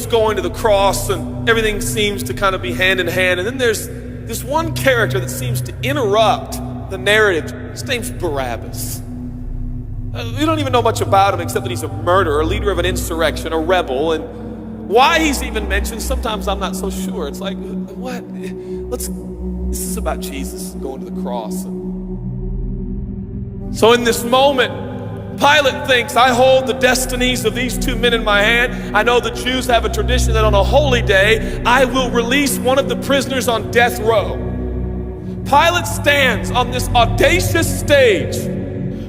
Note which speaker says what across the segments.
Speaker 1: going to the cross, and everything seems to kind of be hand in hand. And then there's this one character that seems to interrupt the narrative. His name's Barabbas. We don't even know much about him except that he's a murderer, a leader of an insurrection, a rebel. And why he's even mentioned, sometimes I'm not so sure. It's like, what? This is about Jesus going to the cross. So in this moment, Pilate thinks, I hold the destinies of these two men in my hand. I know the Jews have a tradition that on a holy day, I will release one of the prisoners on death row. Pilate stands on this audacious stage,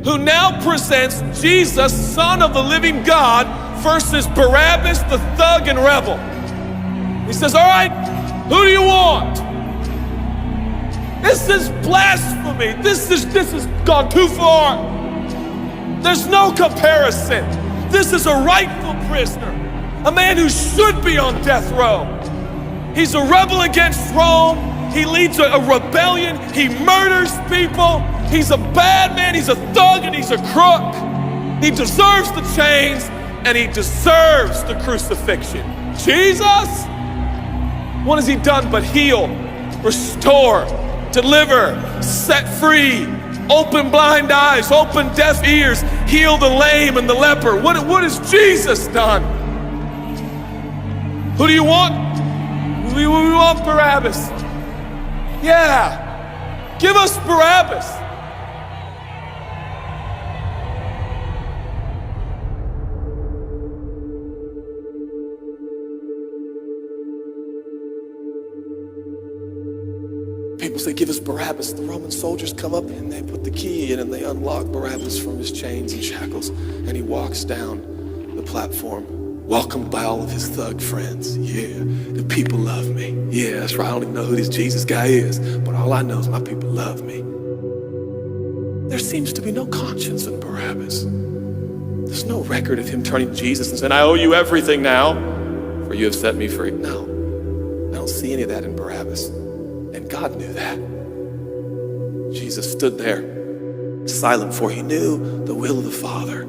Speaker 1: who now presents Jesus, Son of the living God, versus Barabbas, the thug and rebel. He says, all right, who do you want? This is blasphemy. This has gone too far. There's no comparison. This is a rightful prisoner, a man who should be on death row. He's a rebel against Rome. He leads a rebellion. He murders people. He's a bad man. He's a thug and he's a crook. He deserves the chains and he deserves the crucifixion. Jesus, what has he done but heal, restore, deliver, set free, open blind eyes, open deaf ears, heal the lame and the leper? What has Jesus done? Who do you want? We want Barabbas. Yeah, give us Barabbas. People say, give us Barabbas. The Roman soldiers come up and they put the key in and they unlock Barabbas from his chains and shackles. And he walks down the platform, welcomed by all of his thug friends. Yeah, the people love me. Yeah, that's right. I don't even know who this Jesus guy is, but all I know is my people love me. There seems to be no conscience in Barabbas. There's no record of him turning to Jesus and saying, I owe you everything now, for you have set me free. No, I don't see any of that in Barabbas. And God knew that. Jesus stood there, silent, for he knew the will of the Father.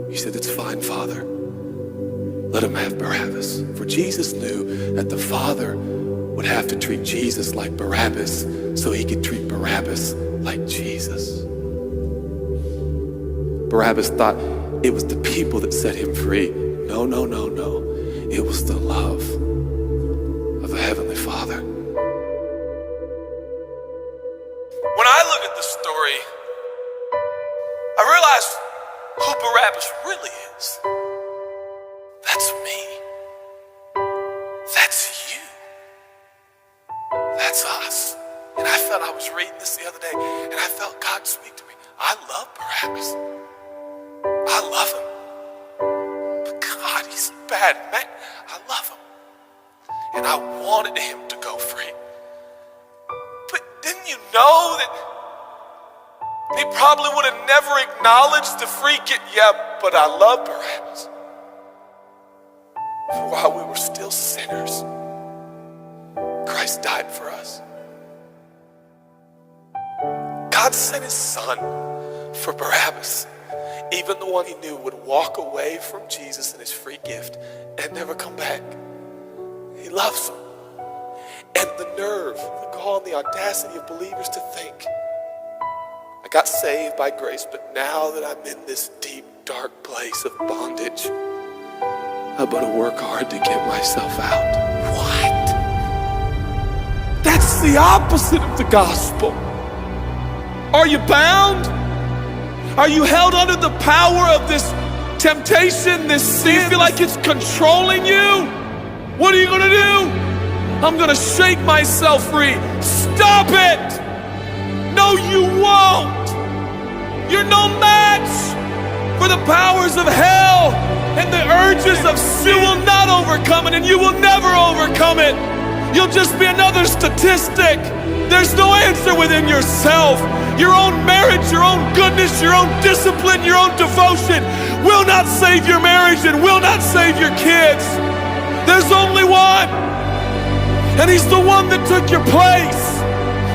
Speaker 1: He said, it's fine, Father. Let him have Barabbas. For Jesus knew that the Father would have to treat Jesus like Barabbas so he could treat Barabbas like Jesus. Barabbas thought it was the people that set him free. No, no, no, no. It was the love of the Heavenly Father. When I look at the story, I realize who Barabbas really is. That's me. That's you. That's us. And I was reading this the other day, and I felt God speak to me. I love Barabbas. I love him. But God, he's a bad man. I love him. And I wanted him to go free. But didn't you know that he probably would have never acknowledged the free gift? Yeah, but I love Barabbas. For while we were still sinners, Christ died for us. God sent his son for Barabbas, even the one he knew would walk away from Jesus and his free gift and never come back. He loves him. And the nerve, the gall, and the audacity of believers to think, I got saved by grace, but now that I'm in this deep, dark place of bondage, I better work hard to get myself out. What? That's the opposite of the gospel. Are you bound? Are you held under the power of this temptation, this sin? You feel like it's controlling you? What are you gonna do? I'm gonna shake myself free. Stop it! No, you won't. You're no match for the powers of hell, and the urges of sin will not overcome it, and you will never overcome it. You'll just be another statistic. There's no answer within yourself. Your own marriage, your own goodness, your own discipline, your own devotion will not save your marriage and will not save your kids. There's only one, and he's the one that took your place.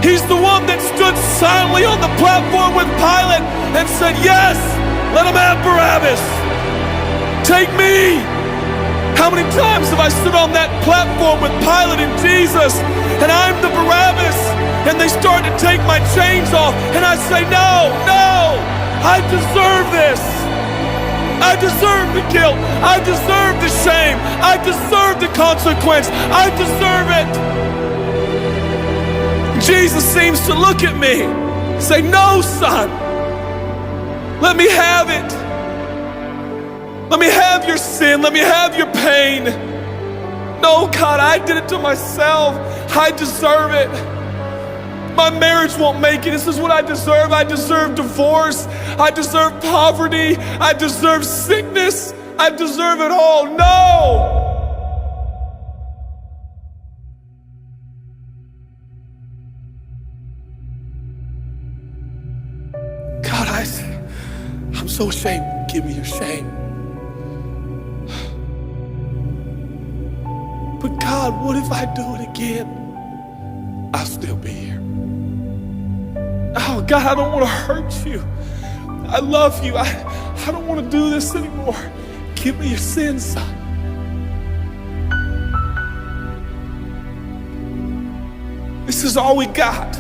Speaker 1: He's the one that stood silently on the platform with Pilate and said, yes, let him have Barabbas. Take me, How many times have I stood on that platform with Pilate and Jesus, and I'm the Barabbas, and they start to take my chains off, and I say, no, no, I deserve this. I deserve the guilt. I deserve the shame. I deserve the consequence. I deserve it. Jesus seems to look at me and say, no, son, let me have it. Let me have your sin. Let me have your pain. No, God, I did it to myself. I deserve it. My marriage won't make it. This is what I deserve. I deserve divorce. I deserve poverty. I deserve sickness. I deserve it all. No! God, I'm so ashamed. Give me your shame. But God, what if I do it again? I'll still be here. Oh God, I don't want to hurt you. I love you. I don't want to do this anymore. Give me your sins, son. This is all we got.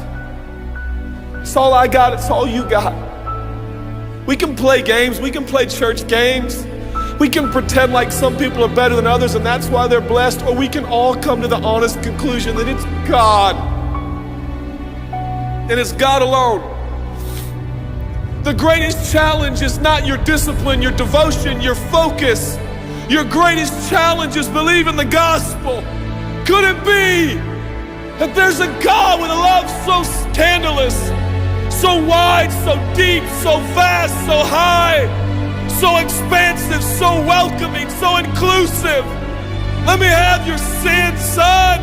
Speaker 1: It's all I got. It's all you got. We can play games. We can play church games. We can pretend like some people are better than others and that's why they're blessed, or we can all come to the honest conclusion that it's God. And it's God alone. The greatest challenge is not your discipline, your devotion, your focus. Your greatest challenge is believing the gospel. Could it be that there's a God with a love so scandalous, so wide, so deep, so vast, so high, so expansive, so welcoming, so inclusive? Let me have your sin, son.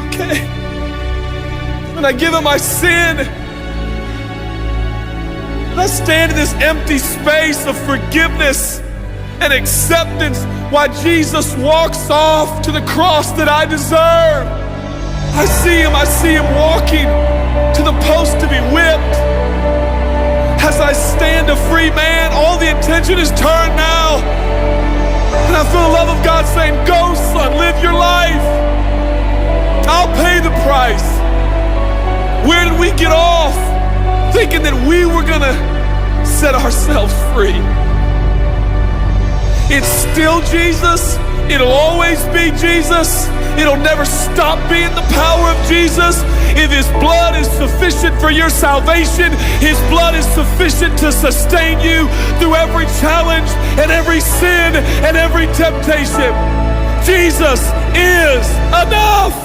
Speaker 1: Okay. And I give him my sin. And I stand in this empty space of forgiveness and acceptance while Jesus walks off to the cross that I deserve. I see him walking to the post to be whipped. As I stand a free man, all the attention is turned now. And I feel the love of God saying, go son, live your life. I'll pay the price. Where did we get off thinking that we were gonna set ourselves free? It's still Jesus. It'll always be Jesus. It'll never stop being the power of Jesus. If his blood is sufficient for your salvation, his blood is sufficient to sustain you through every challenge and every sin and every temptation. Jesus is enough.